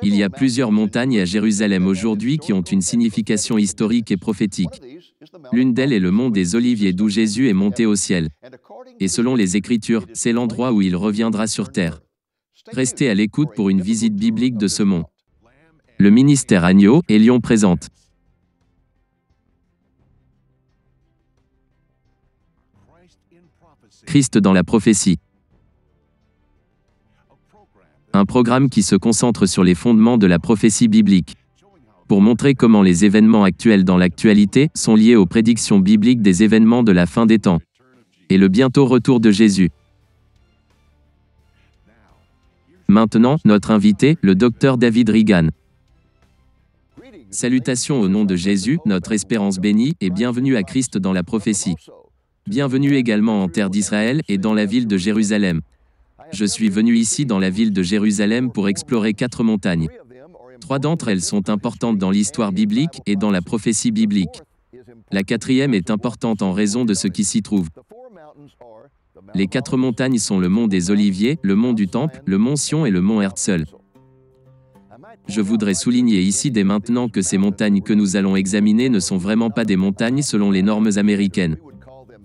Il y a plusieurs montagnes à Jérusalem aujourd'hui qui ont une signification historique et prophétique. L'une d'elles est le mont des Oliviers d'où Jésus est monté au ciel. Et selon les Écritures, c'est l'endroit où il reviendra sur terre. Restez à l'écoute pour une visite biblique de ce mont. Le ministère Agneau et Lion présente. Christ dans la prophétie. Un programme qui se concentre sur les fondements de la prophétie biblique, pour montrer comment les événements actuels dans l'actualité sont liés aux prédictions bibliques des événements de la fin des temps, et le bientôt retour de Jésus. Maintenant, notre invité, le Dr David Reagan. Salutations au nom de Jésus, notre espérance bénie, et bienvenue à Christ dans la prophétie. Bienvenue également en terre d'Israël et dans la ville de Jérusalem. Je suis venu ici dans la ville de Jérusalem pour explorer 4 montagnes. 3 d'entre elles sont importantes dans l'histoire biblique et dans la prophétie biblique. La 4e est importante en raison de ce qui s'y trouve. Les 4 montagnes sont le mont des Oliviers, le mont du Temple, le mont Sion et le mont Herzl. Je voudrais souligner ici dès maintenant que ces montagnes que nous allons examiner ne sont vraiment pas des montagnes selon les normes américaines.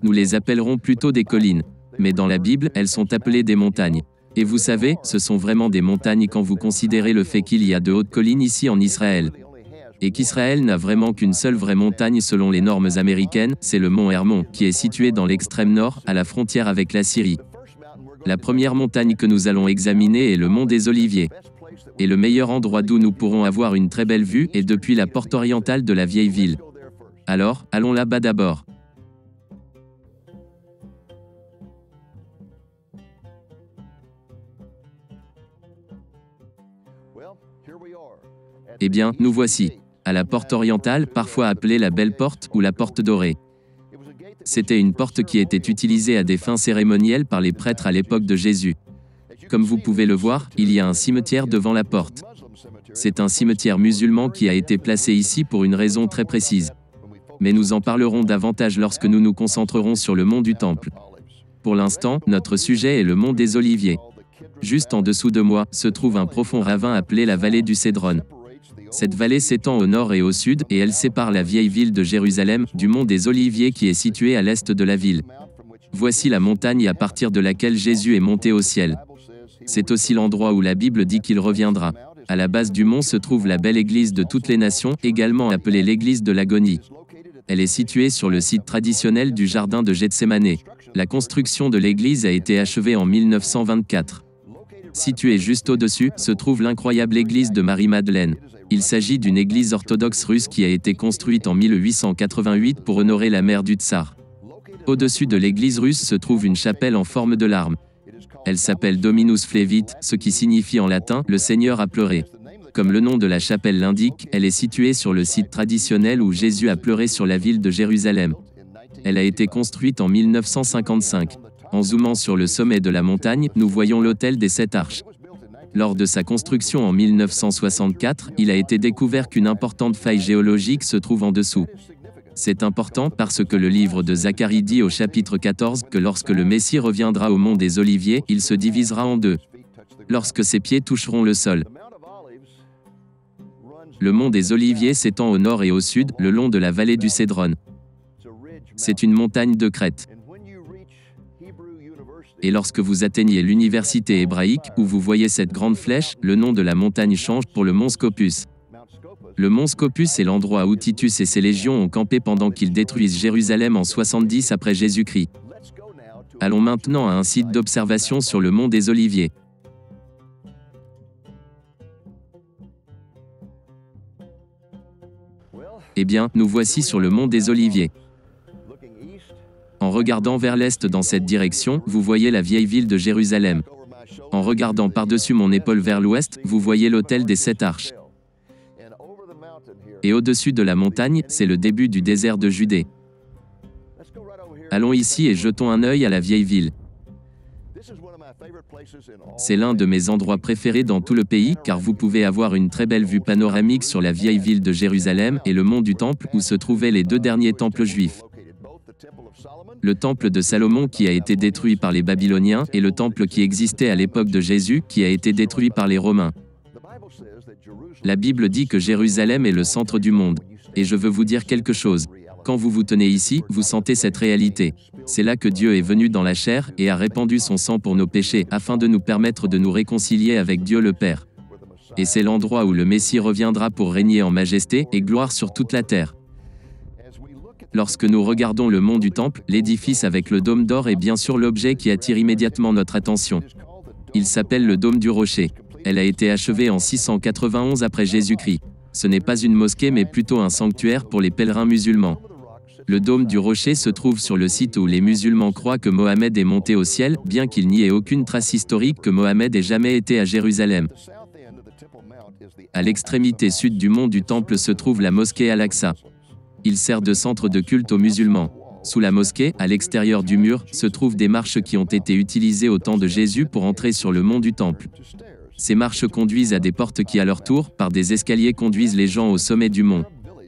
Nous les appellerons plutôt des collines. Mais dans la Bible, elles sont appelées des montagnes. Et vous savez, ce sont vraiment des montagnes quand vous considérez le fait qu'il y a de hautes collines ici en Israël. Et qu'Israël n'a vraiment qu'une seule vraie montagne selon les normes américaines, c'est le mont Hermon, qui est situé dans l'extrême nord, à la frontière avec la Syrie. La première montagne que nous allons examiner est le mont des Oliviers. Et le meilleur endroit d'où nous pourrons avoir une très belle vue est depuis la porte orientale de la vieille ville. Alors, allons là-bas d'abord. Eh bien, nous voici, à la porte orientale, parfois appelée la Belle Porte ou la Porte Dorée. C'était une porte qui était utilisée à des fins cérémonielles par les prêtres à l'époque de Jésus. Comme vous pouvez le voir, il y a un cimetière devant la porte. C'est un cimetière musulman qui a été placé ici pour une raison très précise. Mais nous en parlerons davantage lorsque nous nous concentrerons sur le mont du Temple. Pour l'instant, notre sujet est le mont des Oliviers. Juste en dessous de moi, se trouve un profond ravin appelé la vallée du Cédron. Cette vallée s'étend au nord et au sud, et elle sépare la vieille ville de Jérusalem du mont des Oliviers qui est situé à l'est de la ville. Voici la montagne à partir de laquelle Jésus est monté au ciel. C'est aussi l'endroit où la Bible dit qu'il reviendra. À la base du mont se trouve la belle église de toutes les nations, également appelée l'église de l'agonie. Elle est située sur le site traditionnel du jardin de Gethsémané. La construction de l'église a été achevée en 1924. Située juste au-dessus, se trouve l'incroyable église de Marie-Madeleine. Il s'agit d'une église orthodoxe russe qui a été construite en 1888 pour honorer la mère du tsar. Au-dessus de l'église russe se trouve une chapelle en forme de larme. Elle s'appelle Dominus Flevit, ce qui signifie en latin « le Seigneur a pleuré ». Comme le nom de la chapelle l'indique, elle est située sur le site traditionnel où Jésus a pleuré sur la ville de Jérusalem. Elle a été construite en 1955. En zoomant sur le sommet de la montagne, nous voyons l'autel des 7 arches. Lors de sa construction en 1964, il a été découvert qu'une importante faille géologique se trouve en dessous. C'est important parce que le livre de Zacharie dit au chapitre 14 que lorsque le Messie reviendra au mont des Oliviers, il se divisera en 2. Lorsque ses pieds toucheront le sol. Le mont des Oliviers s'étend au nord et au sud, le long de la vallée du Cédron. C'est une montagne de crête. Et lorsque vous atteignez l'université hébraïque, où vous voyez cette grande flèche, le nom de la montagne change pour le mont Scopus. Le mont Scopus est l'endroit où Titus et ses légions ont campé pendant qu'ils détruisent Jérusalem en 70 après Jésus-Christ. Allons maintenant à un site d'observation sur le mont des Oliviers. Eh bien, nous voici sur le mont des Oliviers. En regardant vers l'est dans cette direction, vous voyez la vieille ville de Jérusalem. En regardant par-dessus mon épaule vers l'ouest, vous voyez l'autel des 7 arches. Et au-dessus de la montagne, c'est le début du désert de Judée. Allons ici et jetons un œil à la vieille ville. C'est l'un de mes endroits préférés dans tout le pays, car vous pouvez avoir une très belle vue panoramique sur la vieille ville de Jérusalem et le mont du Temple, où se trouvaient les 2 derniers temples juifs. Le temple de Salomon qui a été détruit par les Babyloniens et le temple qui existait à l'époque de Jésus qui a été détruit par les Romains. La Bible dit que Jérusalem est le centre du monde. Et je veux vous dire quelque chose. Quand vous vous tenez ici, vous sentez cette réalité. C'est là que Dieu est venu dans la chair et a répandu son sang pour nos péchés afin de nous permettre de nous réconcilier avec Dieu le Père. Et c'est l'endroit où le Messie reviendra pour régner en majesté et gloire sur toute la terre. Lorsque nous regardons le mont du Temple, l'édifice avec le dôme d'or est bien sûr l'objet qui attire immédiatement notre attention. Il s'appelle le dôme du rocher. Elle a été achevée en 691 après Jésus-Christ. Ce n'est pas une mosquée mais plutôt un sanctuaire pour les pèlerins musulmans. Le dôme du rocher se trouve sur le site où les musulmans croient que Mohammed est monté au ciel, bien qu'il n'y ait aucune trace historique que Mohammed ait jamais été à Jérusalem. À l'extrémité sud du mont du Temple se trouve la mosquée Al-Aqsa. Il sert de centre de culte aux musulmans. Sous la mosquée, à l'extérieur du mur, se trouvent des marches qui ont été utilisées au temps de Jésus pour entrer sur le mont du Temple. Ces marches conduisent à des portes qui, à leur tour, par des escaliers conduisent les gens au sommet du mont.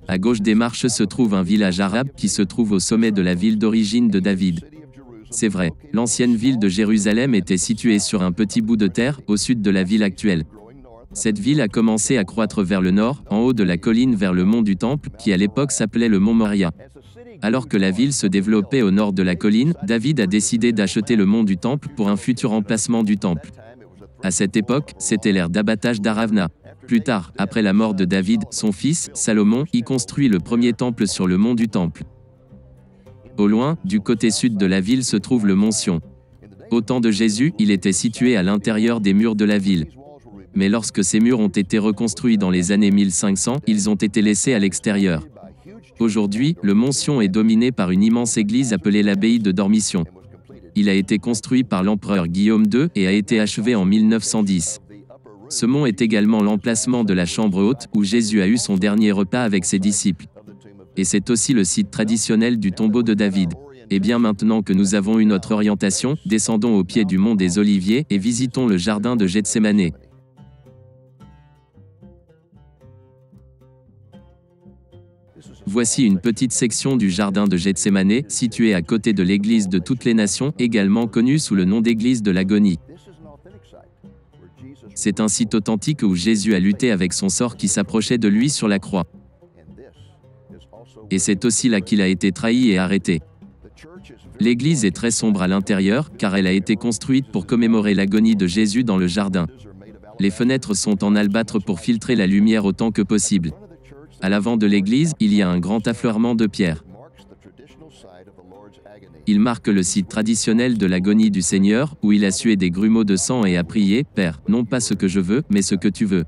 À gauche des marches se trouve un village arabe qui se trouve au sommet de la ville d'origine de David. C'est vrai, l'ancienne ville de Jérusalem était située sur un petit bout de terre, au sud de la ville actuelle. Cette ville a commencé à croître vers le nord, en haut de la colline vers le mont du Temple, qui à l'époque s'appelait le mont Moria. Alors que la ville se développait au nord de la colline, David a décidé d'acheter le mont du Temple pour un futur emplacement du Temple. À cette époque, c'était l'ère d'abattage d'Aravna. Plus tard, après la mort de David, son fils, Salomon, y construit le premier temple sur le mont du Temple. Au loin, du côté sud de la ville se trouve le mont Sion. Au temps de Jésus, il était situé à l'intérieur des murs de la ville. Mais lorsque ces murs ont été reconstruits dans les années 1500, ils ont été laissés à l'extérieur. Aujourd'hui, le mont Sion est dominé par une immense église appelée l'abbaye de Dormition. Il a été construit par l'empereur Guillaume II et a été achevé en 1910. Ce mont est également l'emplacement de la chambre haute, où Jésus a eu son dernier repas avec ses disciples. Et c'est aussi le site traditionnel du tombeau de David. Et bien maintenant que nous avons eu notre orientation, descendons au pied du mont des Oliviers et visitons le jardin de Gethsémanée. Voici une petite section du jardin de Gethsémanée, située à côté de l'église de toutes les nations, également connue sous le nom d'église de l'agonie. C'est un site authentique où Jésus a lutté avec son sort qui s'approchait de lui sur la croix. Et c'est aussi là qu'il a été trahi et arrêté. L'église est très sombre à l'intérieur, car elle a été construite pour commémorer l'agonie de Jésus dans le jardin. Les fenêtres sont en albâtre pour filtrer la lumière autant que possible. À l'avant de l'église, il y a un grand affleurement de pierre. Il marque le site traditionnel de l'agonie du Seigneur, où il a sué des grumeaux de sang et a prié, « Père, non pas ce que je veux, mais ce que tu veux. »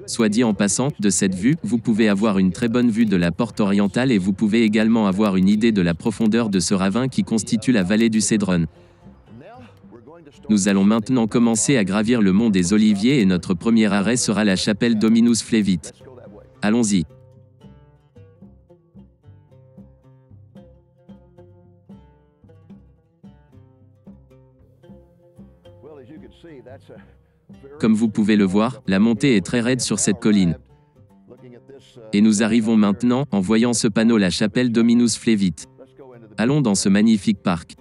Soit dit en passant, de cette vue, vous pouvez avoir une très bonne vue de la porte orientale et vous pouvez également avoir une idée de la profondeur de ce ravin qui constitue la vallée du Cédron. Nous allons maintenant commencer à gravir le mont des Oliviers et notre premier arrêt sera la chapelle Dominus Flevit. Allons-y. Comme vous pouvez le voir, la montée est très raide sur cette colline. Et nous arrivons maintenant, en voyant ce panneau, la chapelle Dominus Flevit. Allons dans ce magnifique parc.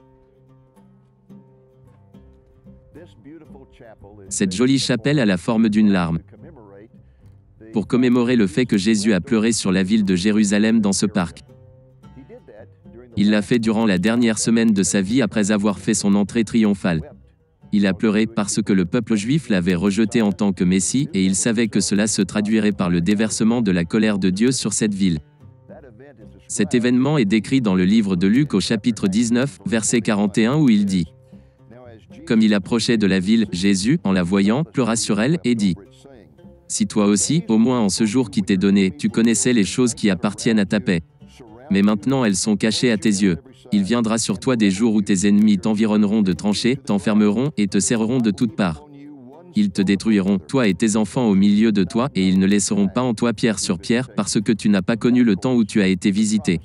Cette jolie chapelle a la forme d'une larme. Pour commémorer le fait que Jésus a pleuré sur la ville de Jérusalem dans ce parc. Il l'a fait durant la dernière semaine de sa vie après avoir fait son entrée triomphale. Il a pleuré parce que le peuple juif l'avait rejeté en tant que Messie et il savait que cela se traduirait par le déversement de la colère de Dieu sur cette ville. Cet événement est décrit dans le livre de Luc au chapitre 19, verset 41 où il dit : Comme il approchait de la ville, Jésus, en la voyant, pleura sur elle et dit : Si toi aussi, au moins en ce jour qui t'est donné, tu connaissais les choses qui appartiennent à ta paix. Mais maintenant elles sont cachées à tes yeux. Il viendra sur toi des jours où tes ennemis t'environneront de tranchées, t'enfermeront et te serreront de toutes parts. Ils te détruiront, toi et tes enfants au milieu de toi, et ils ne laisseront pas en toi pierre sur pierre, parce que tu n'as pas connu le temps où tu as été visité.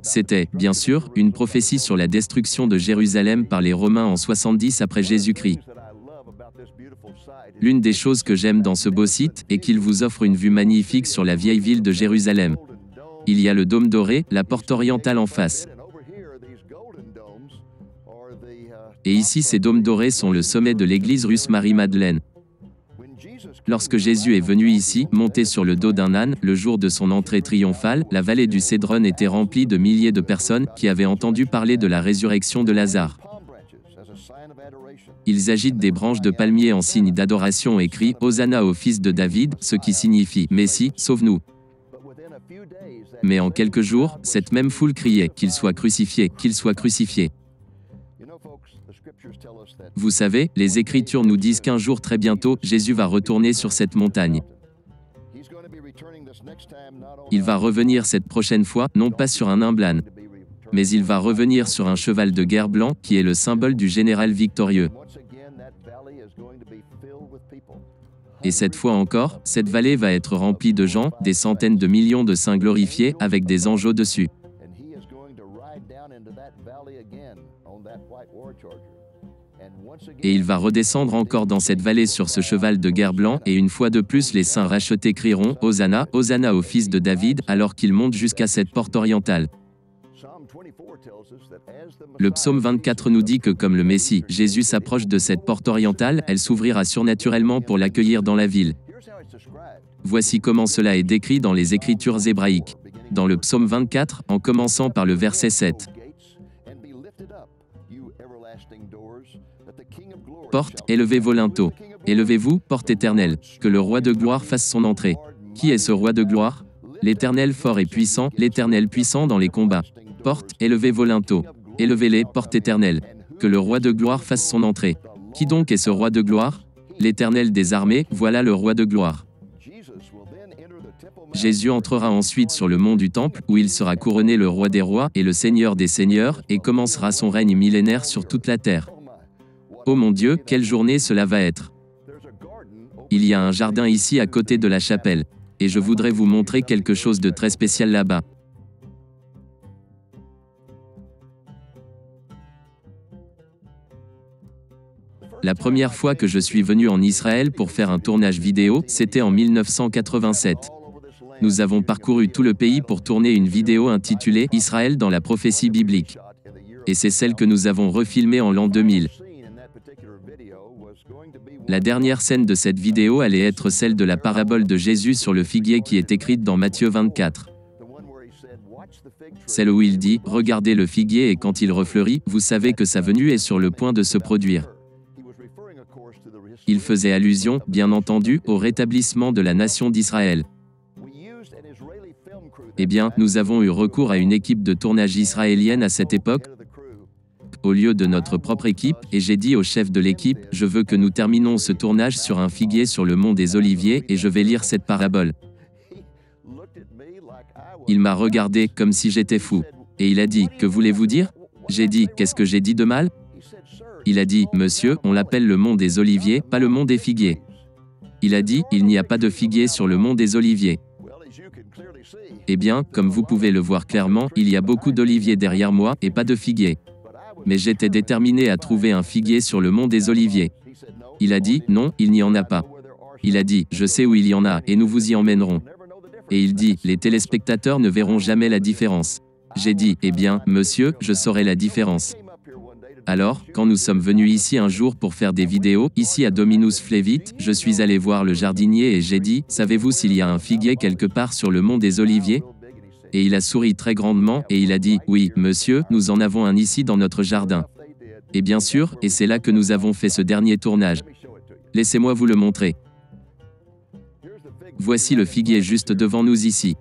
C'était, bien sûr, une prophétie sur la destruction de Jérusalem par les Romains en 70 après Jésus-Christ. L'une des choses que j'aime dans ce beau site est qu'il vous offre une vue magnifique sur la vieille ville de Jérusalem. Il y a le dôme doré, la porte orientale en face. Et ici ces dômes dorés sont le sommet de l'église russe Marie-Madeleine. Lorsque Jésus est venu ici, monté sur le dos d'un âne, le jour de son entrée triomphale, la vallée du Cédron était remplie de milliers de personnes qui avaient entendu parler de la résurrection de Lazare. Ils agitent des branches de palmier en signe d'adoration et crient « Hosanna au fils de David », ce qui signifie « Messie, sauve-nous ». Mais en quelques jours, cette même foule criait « Qu'il soit crucifié, qu'il soit crucifié ». Vous savez, les Écritures nous disent qu'un jour très bientôt, Jésus va retourner sur cette montagne. Il va revenir cette prochaine fois, non pas sur un nain blâne, mais il va revenir sur un cheval de guerre blanc, qui est le symbole du général victorieux. Et cette fois encore, cette vallée va être remplie de gens, des centaines de millions de saints glorifiés, avec des anges au-dessus. Et il va redescendre encore dans cette vallée sur ce cheval de guerre blanc, et une fois de plus les saints rachetés crieront « Hosanna, Hosanna au fils de David », alors qu'ils montent jusqu'à cette porte orientale. Le psaume 24 nous dit que comme le Messie, Jésus s'approche de cette porte orientale, elle s'ouvrira surnaturellement pour l'accueillir dans la ville. Voici comment cela est décrit dans les Écritures hébraïques. Dans le psaume 24, en commençant par le verset 7. Porte, élevez vos linteaux. Élevez-vous, porte éternelle, que le roi de gloire fasse son entrée. Qui est ce roi de gloire? L'Éternel fort et puissant, l'Éternel puissant dans les combats. Porte, élevez vos linteaux. Élevez-les, porte éternelle, que le roi de gloire fasse son entrée. Qui donc est ce roi de gloire? L'Éternel des armées, voilà le roi de gloire. Jésus entrera ensuite sur le mont du Temple, où il sera couronné le roi des rois et le Seigneur des seigneurs, et commencera son règne millénaire sur toute la terre. Oh mon Dieu, quelle journée cela va être! Il y a un jardin ici à côté de la chapelle, et je voudrais vous montrer quelque chose de très spécial là-bas. La première fois que je suis venu en Israël pour faire un tournage vidéo, c'était en 1987. Nous avons parcouru tout le pays pour tourner une vidéo intitulée « Israël dans la prophétie biblique ». Et c'est celle que nous avons refilmée en l'an 2000. La dernière scène de cette vidéo allait être celle de la parabole de Jésus sur le figuier qui est écrite dans Matthieu 24. Celle où il dit « Regardez le figuier et quand il refleurit, vous savez que sa venue est sur le point de se produire ». Il faisait allusion, bien entendu, au rétablissement de la nation d'Israël. Eh bien, nous avons eu recours à une équipe de tournage israélienne à cette époque, au lieu de notre propre équipe, et j'ai dit au chef de l'équipe, je veux que nous terminons ce tournage sur un figuier sur le mont des Oliviers, et je vais lire cette parabole. Il m'a regardé comme si j'étais fou. Et il a dit, que voulez-vous dire? J'ai dit, qu'est-ce que j'ai dit de mal? Il a dit, monsieur, on l'appelle le mont des Oliviers, pas le mont des figuiers. Il a dit, il n'y a pas de figuier sur le mont des Oliviers. Eh bien, comme vous pouvez le voir clairement, il y a beaucoup d'oliviers derrière moi, et pas de figuiers. Mais j'étais déterminé à trouver un figuier sur le mont des Oliviers. Il a dit, non, il n'y en a pas. Il a dit, je sais où il y en a, et nous vous y emmènerons. Et il dit, les téléspectateurs ne verront jamais la différence. J'ai dit, eh bien, monsieur, je saurai la différence. Alors, quand nous sommes venus ici un jour pour faire des vidéos, ici à Dominus Flevit, je suis allé voir le jardinier et j'ai dit, savez-vous s'il y a un figuier quelque part sur le mont des Oliviers? Et il a souri très grandement, et il a dit, oui, monsieur, nous en avons un ici dans notre jardin. Et bien sûr, et c'est là que nous avons fait ce dernier tournage. Laissez-moi vous le montrer. Voici le figuier juste devant nous ici.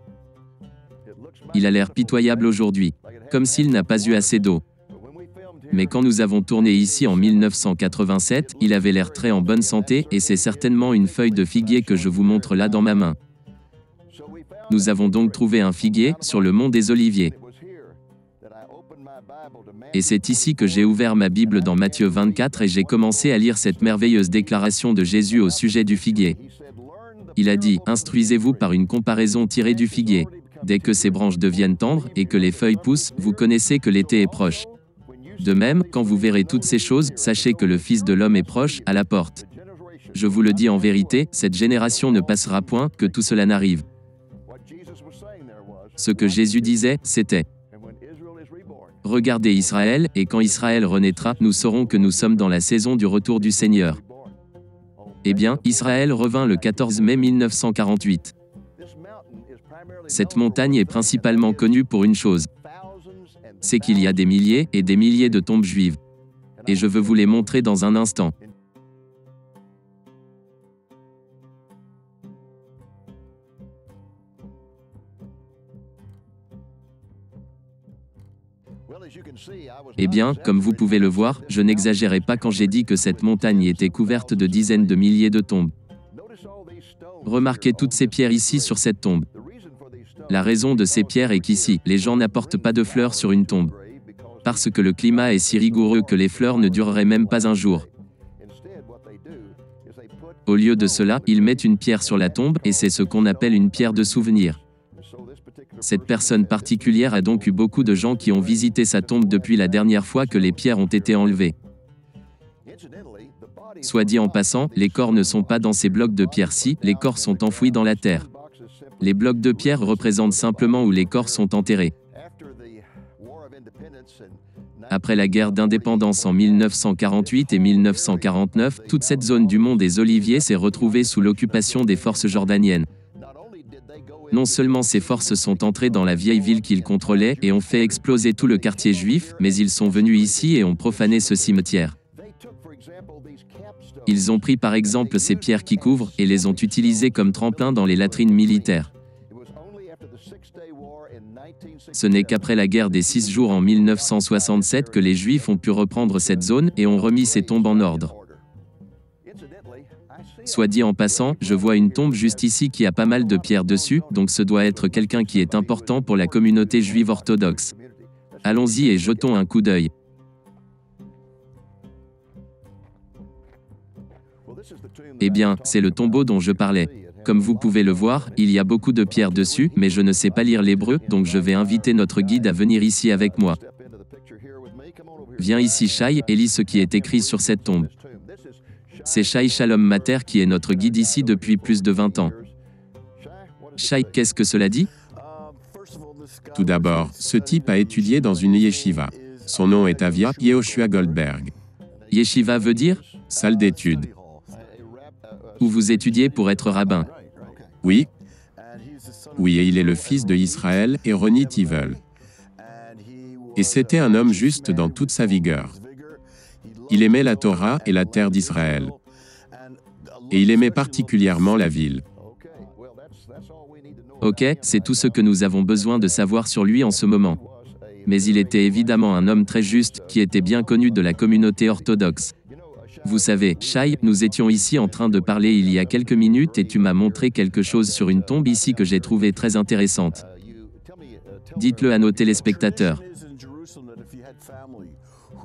Il a l'air pitoyable aujourd'hui, comme s'il n'a pas eu assez d'eau. Mais quand nous avons tourné ici en 1987, il avait l'air très en bonne santé, et c'est certainement une feuille de figuier que je vous montre là dans ma main. Nous avons donc trouvé un figuier sur le mont des Oliviers. Et c'est ici que j'ai ouvert ma Bible dans Matthieu 24 et j'ai commencé à lire cette merveilleuse déclaration de Jésus au sujet du figuier. Il a dit, instruisez-vous par une comparaison tirée du figuier. Dès que ses branches deviennent tendres et que les feuilles poussent, vous connaissez que l'été est proche. De même, quand vous verrez toutes ces choses, sachez que le Fils de l'homme est proche, à la porte. Je vous le dis en vérité, cette génération ne passera point, que tout cela n'arrive. Ce que Jésus disait, c'était Regardez Israël, et quand Israël renaîtra, nous saurons que nous sommes dans la saison du retour du Seigneur. Eh bien, Israël revint le 14 mai 1948. Cette montagne est principalement connue pour une chose. C'est qu'il y a des milliers et des milliers de tombes juives. Et je veux vous les montrer dans un instant. Eh bien, comme vous pouvez le voir, je n'exagérais pas quand j'ai dit que cette montagne était couverte de dizaines de milliers de tombes. Remarquez toutes ces pierres ici sur cette tombe. La raison de ces pierres est qu'ici, les gens n'apportent pas de fleurs sur une tombe. Parce que le climat est si rigoureux que les fleurs ne dureraient même pas un jour. Au lieu de cela, ils mettent une pierre sur la tombe, et c'est ce qu'on appelle une pierre de souvenir. Cette personne particulière a donc eu beaucoup de gens qui ont visité sa tombe depuis la dernière fois que les pierres ont été enlevées. Soit dit en passant, les corps ne sont pas dans ces blocs de pierre-ci, les corps sont enfouis dans la terre. Les blocs de pierre représentent simplement où les corps sont enterrés. Après la guerre d'indépendance en 1948 et 1949, toute cette zone du mont des Oliviers s'est retrouvée sous l'occupation des forces jordaniennes. Non seulement ces forces sont entrées dans la vieille ville qu'ils contrôlaient et ont fait exploser tout le quartier juif, mais ils sont venus ici et ont profané ce cimetière. Ils ont pris par exemple ces pierres qui couvrent et les ont utilisées comme tremplin dans les latrines militaires. Ce n'est qu'après la guerre des 6 jours en 1967 que les Juifs ont pu reprendre cette zone et ont remis ces tombes en ordre. Soit dit en passant, je vois une tombe juste ici qui a pas mal de pierres dessus, donc ce doit être quelqu'un qui est important pour la communauté juive orthodoxe. Allons-y et jetons un coup d'œil. Eh bien, c'est le tombeau dont je parlais. Comme vous pouvez le voir, il y a beaucoup de pierres dessus, mais je ne sais pas lire l'hébreu, donc je vais inviter notre guide à venir ici avec moi. Viens ici Shai, et lis ce qui est écrit sur cette tombe. C'est Shai Shalom Mater qui est notre guide ici depuis plus de 20 ans. Shai, qu'est-ce que cela dit? Tout d'abord, ce type a étudié dans une yeshiva. Son nom est Avia Yehoshua Goldberg. Yeshiva veut dire? Salle d'études. Où vous étudiez pour être rabbin. Oui. Oui, et il est le fils de Israël et Ronnie Tivel. Et c'était un homme juste dans toute sa vigueur. Il aimait la Torah et la terre d'Israël. Et il aimait particulièrement la ville. Ok, c'est tout ce que nous avons besoin de savoir sur lui en ce moment. Mais il était évidemment un homme très juste, qui était bien connu de la communauté orthodoxe. Vous savez, Shai, nous étions ici en train de parler il y a quelques minutes et tu m'as montré quelque chose sur une tombe ici que j'ai trouvé très intéressante. Dites-le à nos téléspectateurs.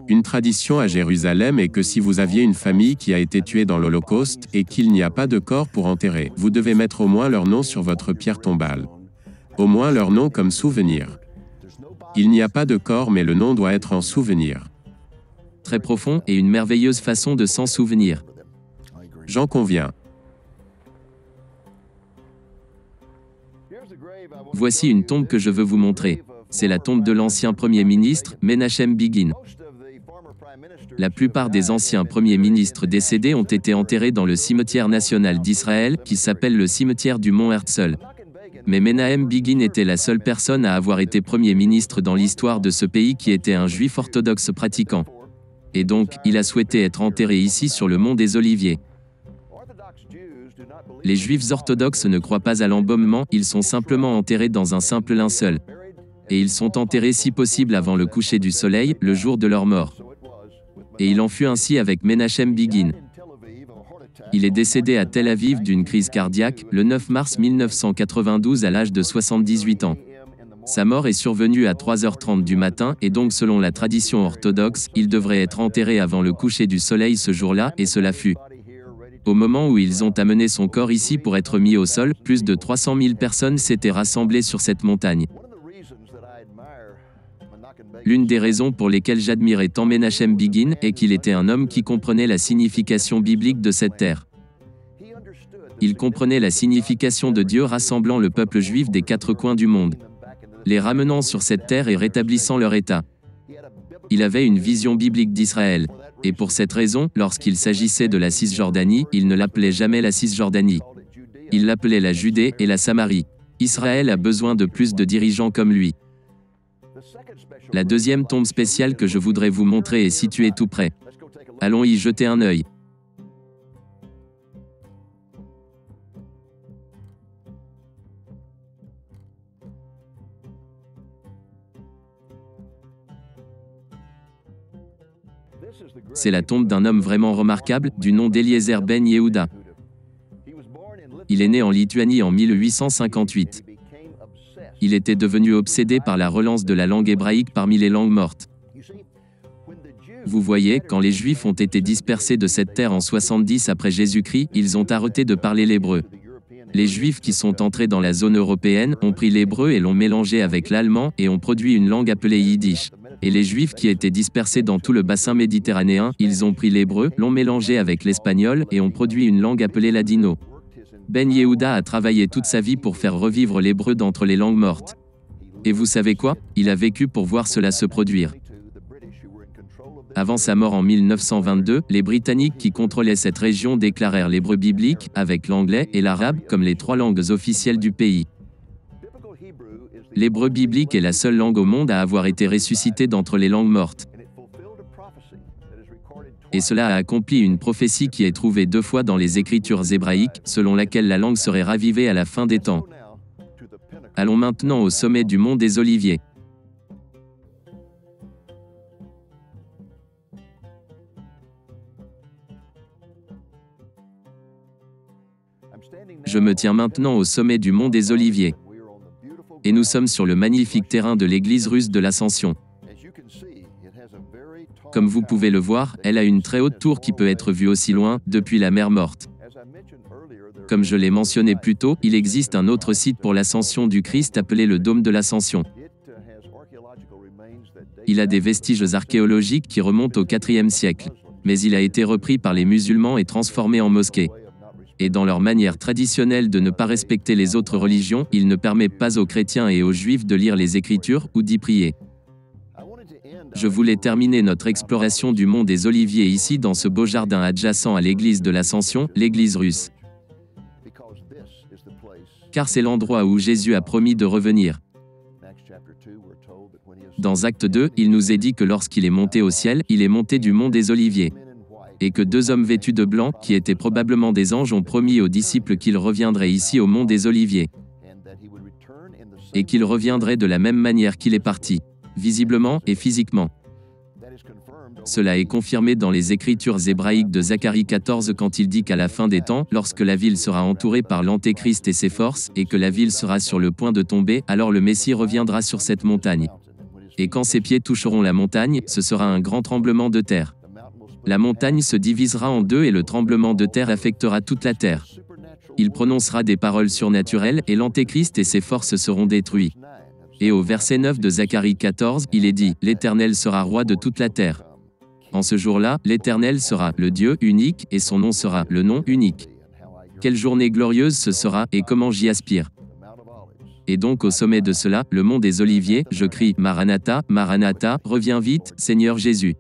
Une tradition à Jérusalem est que si vous aviez une famille qui a été tuée dans l'Holocauste et qu'il n'y a pas de corps pour enterrer, vous devez mettre au moins leur nom sur votre pierre tombale. Au moins leur nom comme souvenir. Il n'y a pas de corps mais le nom doit être en souvenir. Très profond et une merveilleuse façon de s'en souvenir. J'en conviens. Voici une tombe que je veux vous montrer. C'est la tombe de l'ancien Premier ministre, Menachem Begin. La plupart des anciens premiers ministres décédés ont été enterrés dans le cimetière national d'Israël, qui s'appelle le cimetière du Mont Herzl. Mais Menachem Begin était la seule personne à avoir été Premier ministre dans l'histoire de ce pays qui était un juif orthodoxe pratiquant. Et donc, il a souhaité être enterré ici sur le mont des Oliviers. Les juifs orthodoxes ne croient pas à l'embaumement, ils sont simplement enterrés dans un simple linceul. Et ils sont enterrés si possible avant le coucher du soleil, le jour de leur mort. Et il en fut ainsi avec Menachem Begin. Il est décédé à Tel Aviv d'une crise cardiaque, le 9 mars 1992 à l'âge de 78 ans. Sa mort est survenue à 3h30 du matin et donc selon la tradition orthodoxe, il devrait être enterré avant le coucher du soleil ce jour-là et cela fut. Au moment où ils ont amené son corps ici pour être mis au sol, plus de 300 000 personnes s'étaient rassemblées sur cette montagne. L'une des raisons pour lesquelles j'admirais tant Menachem Begin est qu'il était un homme qui comprenait la signification biblique de cette terre. Il comprenait la signification de Dieu rassemblant le peuple juif des 4 coins du monde, les ramenant sur cette terre et rétablissant leur état. Il avait une vision biblique d'Israël. Et pour cette raison, lorsqu'il s'agissait de la Cisjordanie, il ne l'appelait jamais la Cisjordanie. Il l'appelait la Judée et la Samarie. Israël a besoin de plus de dirigeants comme lui. La deuxième tombe spéciale que je voudrais vous montrer est située tout près. Allons y jeter un œil. C'est la tombe d'un homme vraiment remarquable, du nom d'Eliezer ben Yehuda. Il est né en Lituanie en 1858. Il était devenu obsédé par la relance de la langue hébraïque parmi les langues mortes. Vous voyez, quand les Juifs ont été dispersés de cette terre en 70 après Jésus-Christ, ils ont arrêté de parler l'hébreu. Les Juifs qui sont entrés dans la zone européenne ont pris l'hébreu et l'ont mélangé avec l'allemand et ont produit une langue appelée yiddish. Et les Juifs qui étaient dispersés dans tout le bassin méditerranéen, ils ont pris l'hébreu, l'ont mélangé avec l'espagnol et ont produit une langue appelée ladino. Ben Yehuda a travaillé toute sa vie pour faire revivre l'hébreu d'entre les langues mortes. Et vous savez quoi? Il a vécu pour voir cela se produire. Avant sa mort en 1922, les Britanniques qui contrôlaient cette région déclarèrent l'hébreu biblique, avec l'anglais et l'arabe comme les 3 langues officielles du pays. L'hébreu biblique est la seule langue au monde à avoir été ressuscitée d'entre les langues mortes. Et cela a accompli une prophétie qui est trouvée 2 fois dans les Écritures hébraïques, selon laquelle la langue serait ravivée à la fin des temps. Allons maintenant au sommet du mont des Oliviers. Je me tiens maintenant au sommet du mont des Oliviers. Et nous sommes sur le magnifique terrain de l'église russe de l'Ascension. Comme vous pouvez le voir, elle a une très haute tour qui peut être vue aussi loin, depuis la mer Morte. Comme je l'ai mentionné plus tôt, il existe un autre site pour l'ascension du Christ appelé le Dôme de l'Ascension. Il a des vestiges archéologiques qui remontent au IVe siècle. Mais il a été repris par les musulmans et transformé en mosquée. Et dans leur manière traditionnelle de ne pas respecter les autres religions, il ne permet pas aux chrétiens et aux juifs de lire les Écritures ou d'y prier. Je voulais terminer notre exploration du mont des Oliviers ici dans ce beau jardin adjacent à l'église de l'Ascension, l'église russe. Car c'est l'endroit où Jésus a promis de revenir. Dans Acte 2, il nous est dit que lorsqu'il est monté au ciel, il est monté du mont des Oliviers. Et que 2 hommes vêtus de blanc, qui étaient probablement des anges, ont promis aux disciples qu'il reviendrait ici au mont des Oliviers. Et qu'il reviendrait de la même manière qu'il est parti, visiblement et physiquement. Cela est confirmé dans les Écritures hébraïques de Zacharie 14 quand il dit qu'à la fin des temps, lorsque la ville sera entourée par l'Antéchrist et ses forces, et que la ville sera sur le point de tomber, alors le Messie reviendra sur cette montagne. Et quand ses pieds toucheront la montagne, ce sera un grand tremblement de terre. La montagne se divisera en 2 et le tremblement de terre affectera toute la terre. Il prononcera des paroles surnaturelles et l'Antéchrist et ses forces seront détruits. Et au verset 9 de Zacharie 14, il est dit, « L'Éternel sera roi de toute la terre. » En ce jour-là, l'Éternel sera le Dieu unique et son nom sera le nom unique. Quelle journée glorieuse ce sera et comment j'y aspire. Et donc au sommet de cela, le mont des Oliviers, je crie, « Maranatha, Maranatha, reviens vite, Seigneur Jésus. »